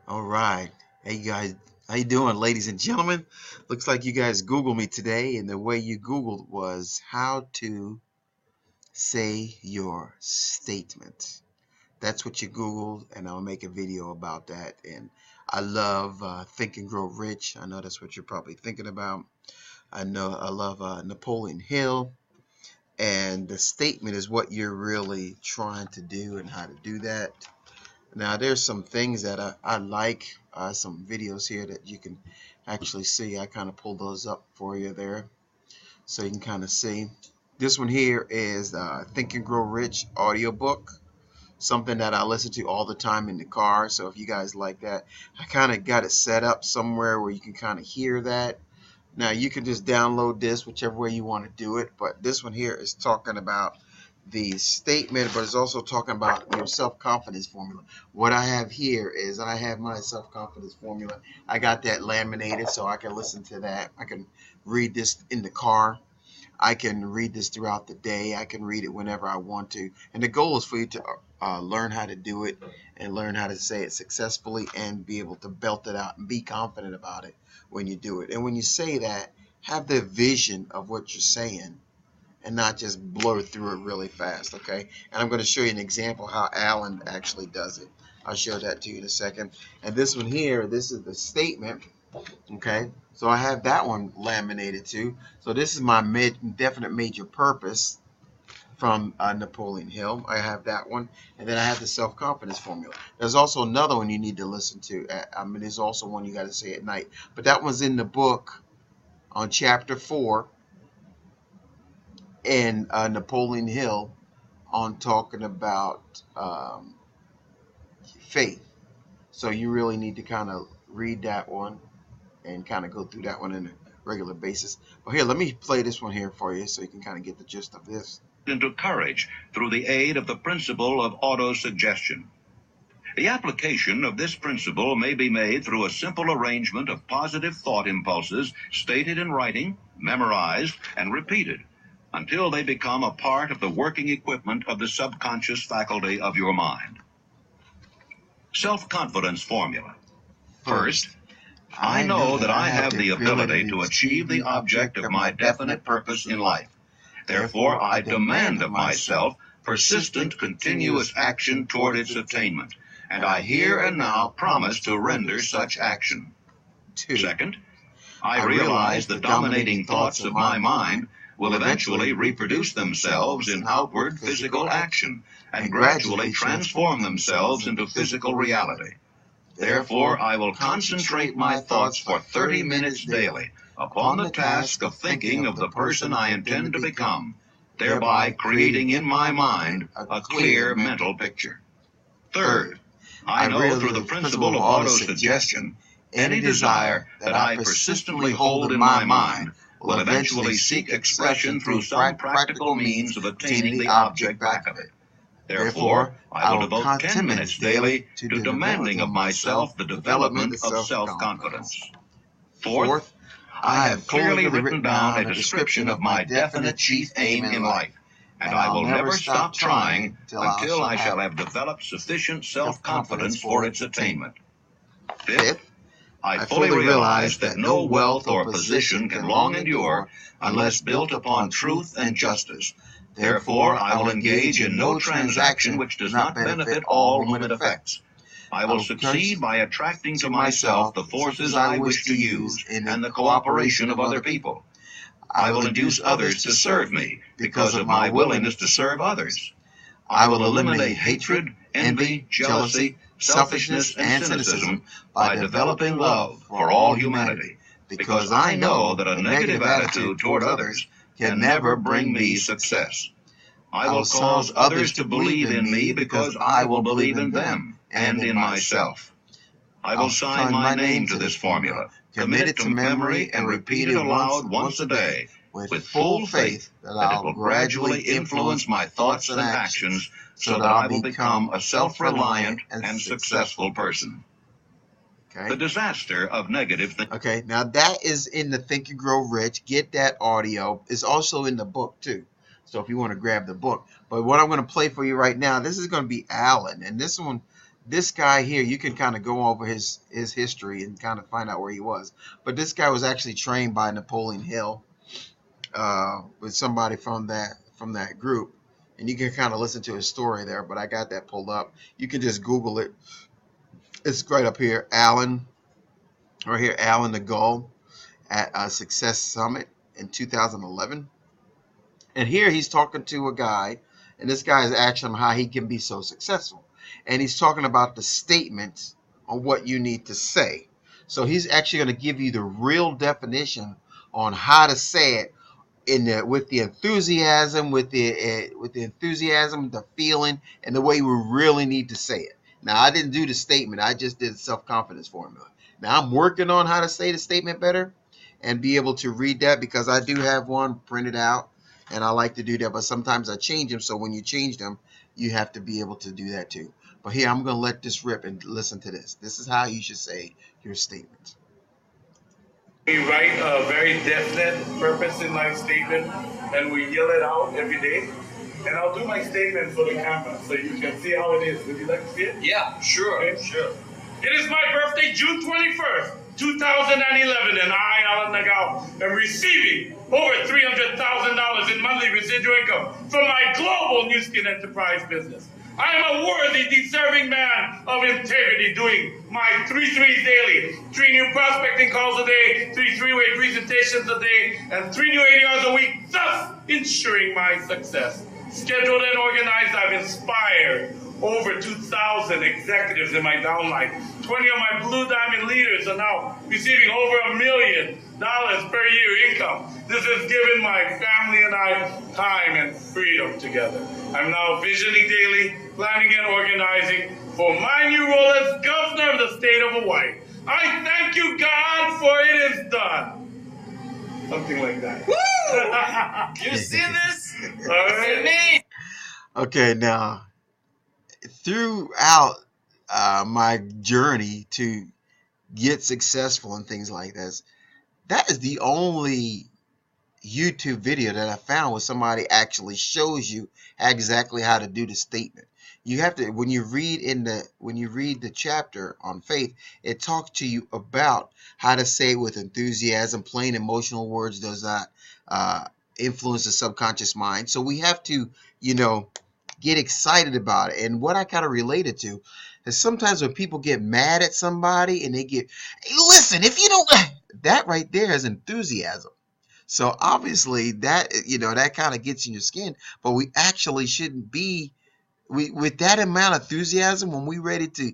All right. Hey guys, how you doing, ladies and gentlemen? Looks like you guys Googled me today, and the way you Googled was how to say your statement. That's what you Googled, and I'll make a video about that. And I love Think and Grow Rich. I know that's what you're probably thinking about. I know I love Napoleon Hill, and the statement is what you're really trying to do and how to do that. Now, there's some things that I like, some videos here that you can actually see. I kind of pulled those up for you there so you can kind of see. This one here is Think and Grow Rich audiobook, something that I listen to all the time in the car. So if you guys like that, I kind of got it set up somewhere where you can kind of hear that. Now, you can just download this whichever way you want to do it, but this one here is talking about the statement, but it's also talking about your self-confidence formula. What I have here is I have my self-confidence formula. I got that laminated so I can listen to that. I can read this in the car. I can read this throughout the day. I can read it whenever I want to. And the goal is for you to learn how to do it and learn how to say it successfully and be able to belt it out and be confident about it when you do it. And when you say that, have the vision of what you're saying and not just blow through it really fast, okay? And I'm going to show you an example how Alan actually does it. I'll show that to you in a second. And this one here, this is the statement, okay? So I have that one laminated too. So this is my definite major purpose from Napoleon Hill. I have that one. And then I have the self-confidence formula. There's also another one you need to listen to. There's also one you got to say at night. But that one's in the book on chapter 4. And Napoleon Hill on talking about faith. So you really need to kind of read that one and kind of go through that one on a regular basis. But here, let me play this one here for you so you can kind of get the gist of this. Into courage through the aid of the principle of autosuggestion. The application of this principle may be made through a simple arrangement of positive thought impulses stated in writing, memorized, and repeated, until they become a part of the working equipment of the subconscious faculty of your mind. Self-confidence formula. First, I know that I have the ability to achieve the object of my definite purpose in life. Therefore, I demand of myself persistent, continuous action toward its attainment, and I here and now promise to render such action. Second, I realize the dominating thoughts of my mind will eventually reproduce themselves in outward physical action and gradually transform themselves into physical reality. Therefore, I will concentrate my thoughts for 30 minutes daily upon the task of thinking of the person I intend to become, thereby creating in my mind a clear mental picture. Third, I know through the principle of autosuggestion, any desire that I persistently hold in my mind will eventually seek expression through some practical means of obtaining the object back of it. Therefore, I will devote 10 minutes daily to demanding of myself the development of self-confidence. Fourth, I have clearly written down a description of my definite chief aim in life, and I will never stop trying until I shall have developed sufficient self-confidence for its attainment. Fifth, I fully realize that no wealth or position can long endure unless built upon truth and justice. Therefore, I will engage in no transaction which does not benefit all whom it affects. I will succeed by attracting to myself the forces I wish to use and the cooperation of other people. I will induce others to serve me because of my willingness to serve others. I will eliminate hatred, envy, jealousy, selfishness, and cynicism by developing love for all humanity, because I know that a negative attitude toward others can never bring me success. I will cause others to believe in me because I will believe in them and in myself. I will sign my name to this formula, commit it to memory, and repeat it aloud once a day, with full faith that it will gradually influence my thoughts and actions so that I will become a self-reliant and successful person. Okay. The disaster of negative thinking. Okay, now that is in the Think and Grow Rich. Get that audio. It's also in the book too. So if you want to grab the book. But what I'm going to play for you right now, this is going to be Alan. And this one, this guy here, you can kind of go over his history and kind of find out where he was. But this guy was actually trained by Napoleon Hill, with somebody from that group, and you can kind of listen to his story there. But I got that pulled up. You can just Google it. It's right up here, Alan, right here, Alan Nagold at a Success Summit in 2011. And here he's talking to a guy, and this guy is asking him how he can be so successful. And he's talking about the statements on what you need to say. So he's actually going to give you the real definition on how to say it with the enthusiasm, the feeling, and the way we really need to say it. Now, I didn't do the statement. I just did self-confidence formula. Now, I'm working on how to say the statement better and be able to read that, because I do have one printed out, and I like to do that. But sometimes I change them, so when you change them, you have to be able to do that too. But here, I'm going to let this rip and listen to this. This is how you should say your statement. We write a very definite purpose in my statement, and we yell it out every day. And I'll do my statement for the camera so you can see how it is. Would you like to see it? Yeah, sure, Okay. sure. It is my birthday, June 21st, 2011, and I, Alan Nagold, am receiving over $300,000 in monthly residual income from my global Nu Skin enterprise business. I am a worthy, deserving man of integrity, doing my 3 threes daily, 3 new prospecting calls a day, 3 three-way presentations a day, and 3 new 80 hours a week, thus ensuring my success. Scheduled and organized, I've inspired over 2,000 executives in my downline. 20 of my Blue Diamond leaders are now receiving over $1 million per year income. This has given my family and I time and freedom together. I'm now visioning daily, planning and organizing for my new role as governor of the state of Hawaii. I thank you, God, for it is done. Something like that. Woo! You see this? All right. Me? Okay, now, throughout my journey to get successful and things like this, that is the only YouTube video that I found where somebody actually shows you exactly how to do the statement. You have to, when you read the chapter on faith, it talks to you about how to say it with enthusiasm. Plain emotional words does not influence the subconscious mind. So we have to, get excited about it. And what I kind of related to is sometimes when people get mad at somebody and they get, hey, listen, if you don't, that right there is enthusiasm. So obviously that, that kind of gets in your skin, but we actually shouldn't be with that amount of enthusiasm when we ready to,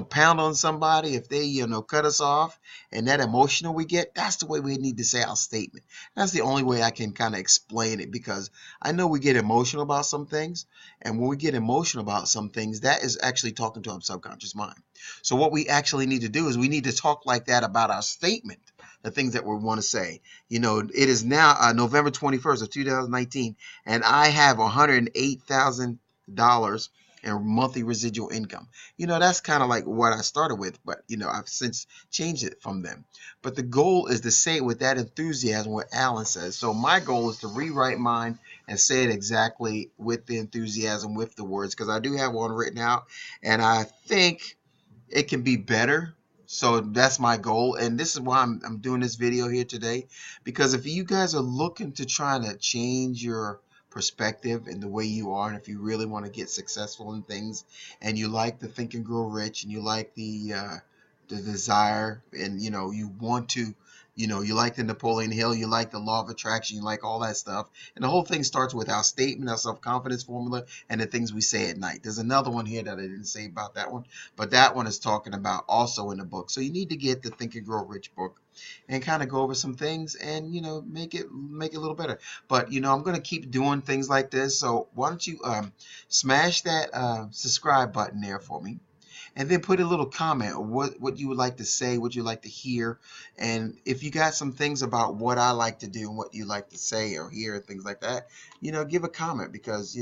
pound on somebody if they, cut us off, and that emotional we get. That's the way we need to say our statement. That's the only way I can kind of explain it, because I know we get emotional about some things, and when we get emotional about some things, that is actually talking to our subconscious mind. So what we actually need to do is we need to talk like that about our statement, the things that we want to say. It is now November 21st of 2019, and I have $108,000 in monthly residual income. That's kind of like what I started with, but I've since changed it from them. But the goal is to say it with that enthusiasm, what Alan says. So my goal is to rewrite mine and say it exactly with the enthusiasm, with the words, because I do have one written out, and I think it can be better. So that's my goal, and this is why I'm doing this video here today, because if you guys are looking to try to change your perspective and the way you are, and if you really want to get successful in things, and you like the Think and Grow Rich, and you like the desire, and you want to, you like the Napoleon Hill, you like the law of attraction, you like all that stuff, and the whole thing starts with our statement, our self-confidence formula, and the things we say at night. There's another one here that I didn't say about that one, but that one is talking about also in the book. So you need to get the Think and Grow Rich book and kind of go over some things and make it a little better. But I'm going to keep doing things like this, so why don't you smash that subscribe button there for me, and then put a little comment what you would like to say, what you like to hear, and if you got some things about what I like to do and what you like to say or hear and things like that, give a comment, because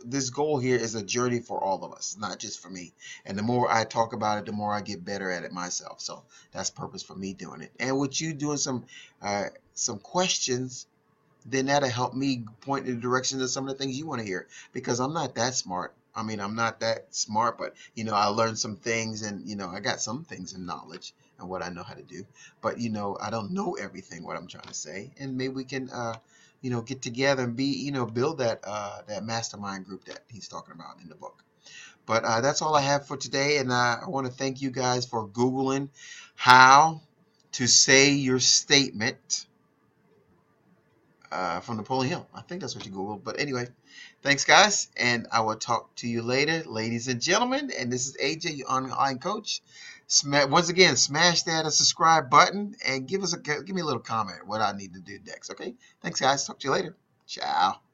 this goal here is a journey for all of us, not just for me. And the more I talk about it, the more I get better at it myself. So that's the purpose for me doing it. And with you doing some questions, then that'll help me point in the direction of some of the things you want to hear, because I'm not that smart. I mean, I'm not that smart, but you know, I learned some things, and you know, I got some things in knowledge and what I know how to do. But you know, I don't know everything what I'm trying to say, and maybe we can, you know, get together and be, you know, build that that mastermind group that he's talking about in the book. But that's all I have for today, and I want to thank you guys for Googling how to say your statement from Napoleon Hill. I think that's what you Googled. But anyway, thanks, guys, and I will talk to you later, ladies and gentlemen. And this is AJ, your online coach. Once again, smash that subscribe button and give me a little comment what I need to do next. Okay, thanks, guys. Talk to you later. Ciao.